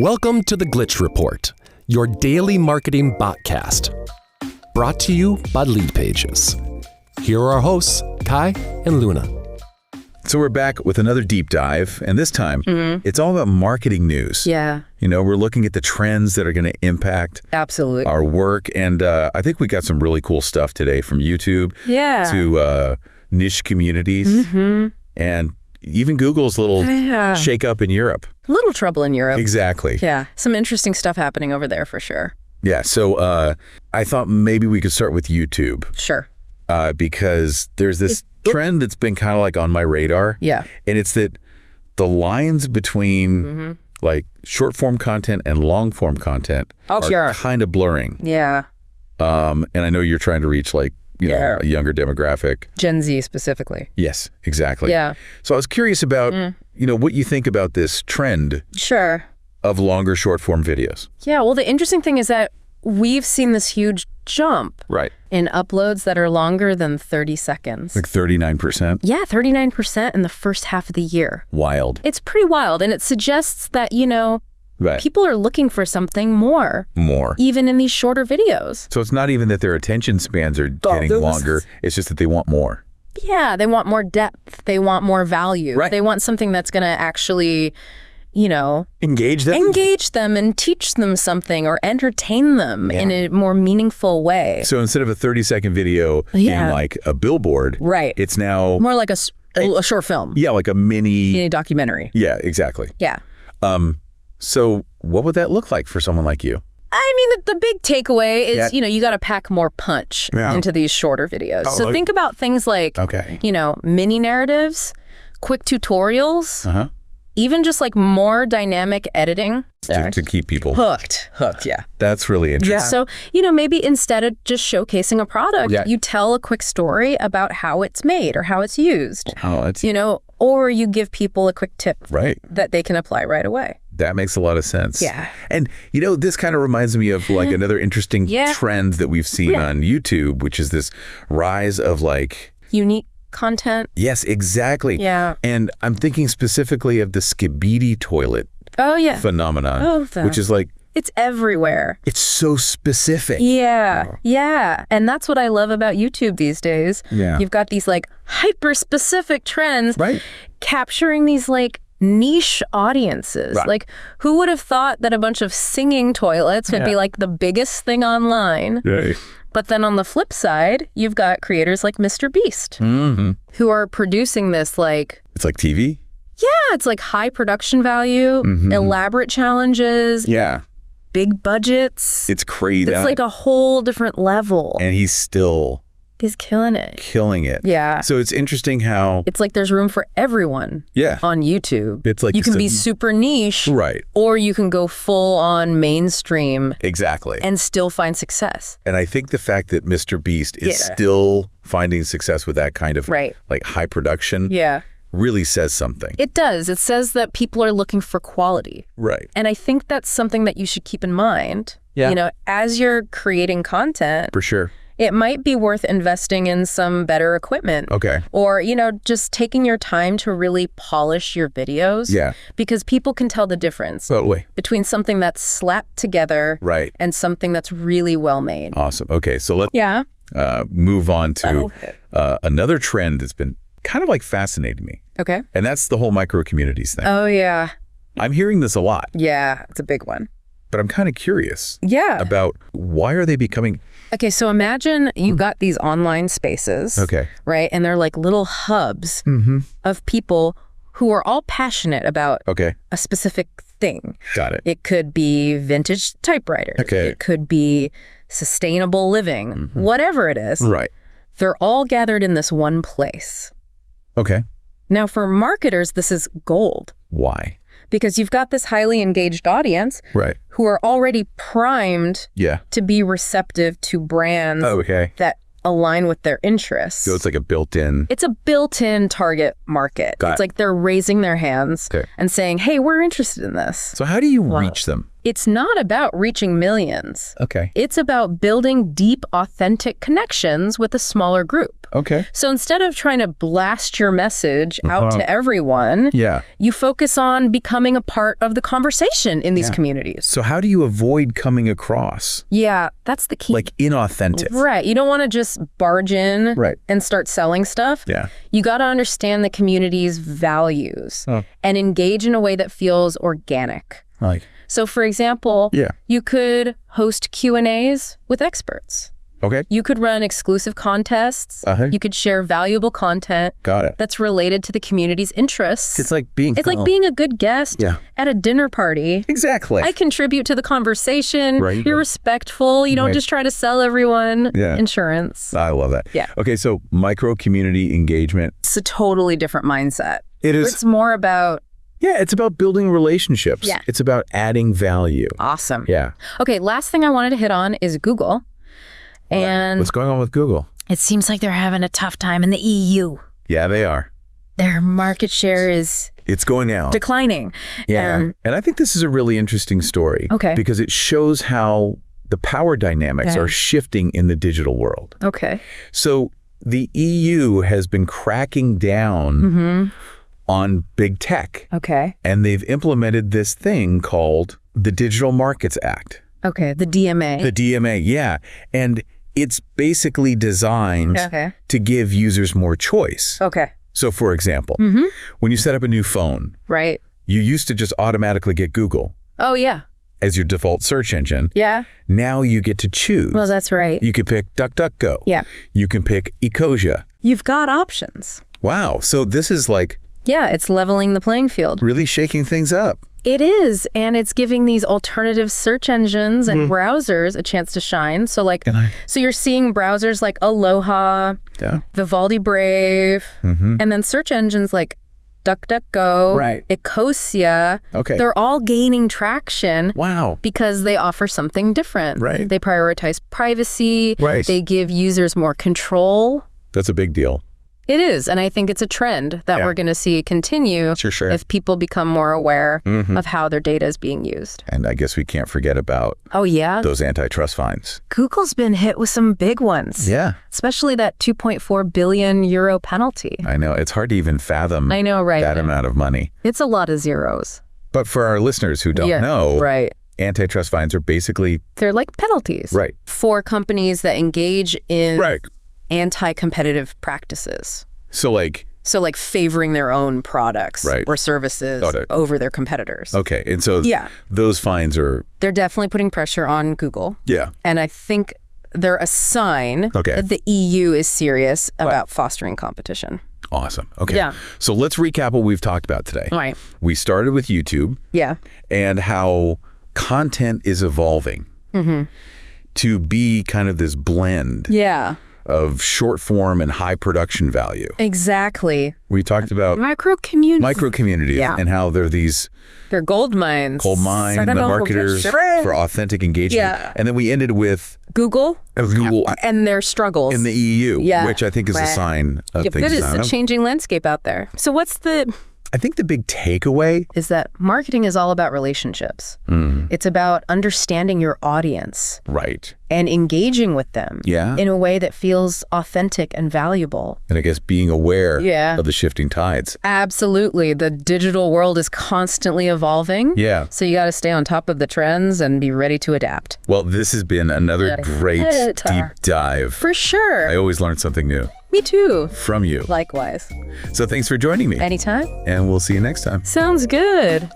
Welcome to the Glitch Report, your daily marketing botcast. Brought to you by Leadpages. Here are our hosts, Kai and Luna. So we're back with another deep dive, and this time it's all about marketing news. Yeah. You know, we're looking at the trends that are going to impact Absolutely. our work, and I think we got some really cool stuff today, from YouTube to niche communities, and even Google's little shake up in Europe. Little trouble in Europe. Exactly. Yeah. Some interesting stuff happening over there for sure. Yeah. So I thought maybe we could start with YouTube. Sure. Because there's this trend that's been kind of like on my radar. Yeah. And it's that the lines between like short form content and long form content are kind of blurring. Yeah. And I know you're trying to reach like, you know, a younger demographic. Gen Z specifically. Yes, exactly. Yeah. So I was curious about, you know, what you think about this trend Sure. of longer short form videos. Yeah. Well, the interesting thing is that we've seen this huge jump in uploads that are longer than 30 seconds. Like 39%? Yeah, 39% in the first half of the year. Wild. It's pretty wild. And it suggests that, you know, people are looking for something more. Even in these shorter videos. So it's not even that their attention spans are getting longer. It's just that they want more. Yeah, they want more depth. They want more value. Right. They want something that's going to actually, you know, engage them and teach them something or entertain them in a more meaningful way. So instead of a 30-second video in like a billboard, it's now more like a short film. Yeah, like a mini documentary. Yeah, exactly. Yeah. So what would that look like for someone like you? I mean, the big takeaway is, you know, you got to pack more punch into these shorter videos. So think about things like, you know, mini narratives, quick tutorials, even just like more dynamic editing. To keep people hooked, yeah. That's really interesting. Yeah. So, you know, maybe instead of just showcasing a product, you tell a quick story about how it's made or how it's used. You know, or you give people a quick tip that they can apply right away. That makes a lot of sense. Yeah. And, you know, this kind of reminds me of like another interesting trend that we've seen on YouTube, which is this rise of like unique content. Yes, exactly. Yeah. And I'm thinking specifically of the Skibidi toilet phenomenon, which is like, it's everywhere. It's so specific. Yeah. Yeah. And that's what I love about YouTube these days. Yeah. You've got these like hyper specific trends capturing these like niche audiences. Like, who would have thought that a bunch of singing toilets would be like the biggest thing online? But then on the flip side, you've got creators like Mr. Beast who are producing this like... It's like TV? Yeah, it's like high production value, elaborate challenges. Yeah. Big budgets. It's crazy. It's like a whole different level. And he's killing it. Killing it. Yeah. So it's interesting how... It's like there's room for everyone on YouTube. It's like you can be super niche. Or you can go full on mainstream. Exactly. And still find success. And I think the fact that Mr. Beast is still finding success with that kind of like high production really says something. It does. It says that people are looking for quality. And I think that's something that you should keep in mind. You know, as you're creating content. For sure. It might be worth investing in some better equipment. Or, you know, just taking your time to really polish your videos. Because people can tell the difference between something that's slapped together and something that's really well made. Awesome. Okay, so let's move on to another trend that's been kind of like fascinating me. And that's the whole micro communities thing. Oh, yeah. I'm hearing this a lot. Yeah, it's a big one. But I'm kind of curious about why are they becoming... Okay, so imagine you got these online spaces, right? And they're like little hubs of people who are all passionate about a specific thing. Got it. It could be vintage typewriters. It could be sustainable living, whatever it is. They're all gathered in this one place. Now, for marketers, this is gold. Why? Because you've got this highly engaged audience who are already primed to be receptive to brands that align with their interests. So it's like a built-in... It's a built-in target market. It's like they're raising their hands and saying, hey, we're interested in this. So how do you reach them? It's not about reaching millions. Okay. It's about building deep, authentic connections with a smaller group. Okay. So instead of trying to blast your message out to everyone, you focus on becoming a part of the conversation in these communities. So how do you avoid coming across? Yeah, that's the key. Like inauthentic. Right. You don't want to just barge in and start selling stuff. Yeah. You got to understand the community's values and engage in a way that feels organic. Like. So, for example, you could host Q&As with experts. Okay. You could run exclusive contests. You could share valuable content that's related to the community's interests. It's like being a good guest at a dinner party. Exactly. I contribute to the conversation. Right. You're respectful. You don't just try to sell everyone insurance. I love that. Yeah. Okay, so micro-community engagement. It's a totally different mindset. It is. It's more about... Yeah, it's about building relationships. Yeah. It's about adding value. Awesome. Yeah. Okay, last thing I wanted to hit on is Google. And what's going on with Google? It seems like they're having a tough time in the EU. Yeah, they are. Their market share is... It's going down. Declining. Yeah. And I think this is a really interesting story. Okay. Because it shows how the power dynamics are shifting in the digital world. Okay. So the EU has been cracking down on big tech. Okay. And they've implemented this thing called the Digital Markets Act. Okay, the DMA. The DMA, yeah. And it's basically designed to give users more choice. Okay. So, for example, when you set up a new phone, you used to just automatically get Google. Oh, yeah. As your default search engine. Yeah. Now you get to choose. Well, that's right. You can pick DuckDuckGo. Yeah. You can pick Ecosia. You've got options. Wow. So this is like... Yeah, it's leveling the playing field. Really shaking things up. It is, and it's giving these alternative search engines and browsers a chance to shine. So so you're seeing browsers like Aloha, Vivaldi Brave, and then search engines like DuckDuckGo, Ecosia. Okay. They're all gaining traction. Wow. Because they offer something different. Right. They prioritize privacy. Right. They give users more control. That's a big deal. It is, and I think it's a trend that we're going to see continue if people become more aware of how their data is being used. And I guess we can't forget about those antitrust fines. Google's been hit with some big ones. Yeah. Especially that 2.4 billion euro penalty. I know. It's hard to even fathom that amount of money. It's a lot of zeros. But for our listeners who don't know, antitrust fines are basically... They're like penalties. Right. For companies that engage in... anti-competitive practices. So like favoring their own products or services over their competitors. Okay. And so those fines are... They're definitely putting pressure on Google. Yeah. And I think they're a sign that the EU is serious about fostering competition. Awesome. Okay. Yeah. So let's recap what we've talked about today. All right. We started with YouTube. Yeah. And how content is evolving to be kind of this blend. Yeah. Of short form and high production value. Exactly. We talked about micro communities and how they're gold mines. The marketers for authentic engagement. Yeah. And then we ended with Google and their struggles in the EU, which I think is a sign of things. It is a changing landscape out there. So I think the big takeaway is that marketing is all about relationships. It's about understanding your audience. Right. And engaging with them in a way that feels authentic and valuable. And I guess being aware of the shifting tides. Absolutely. The digital world is constantly evolving. Yeah. So you got to stay on top of the trends and be ready to adapt. Well, this has been another great deep dive. For sure. I always learn something new. Me too. From you. Likewise. So thanks for joining me. Anytime. And we'll see you next time. Sounds good.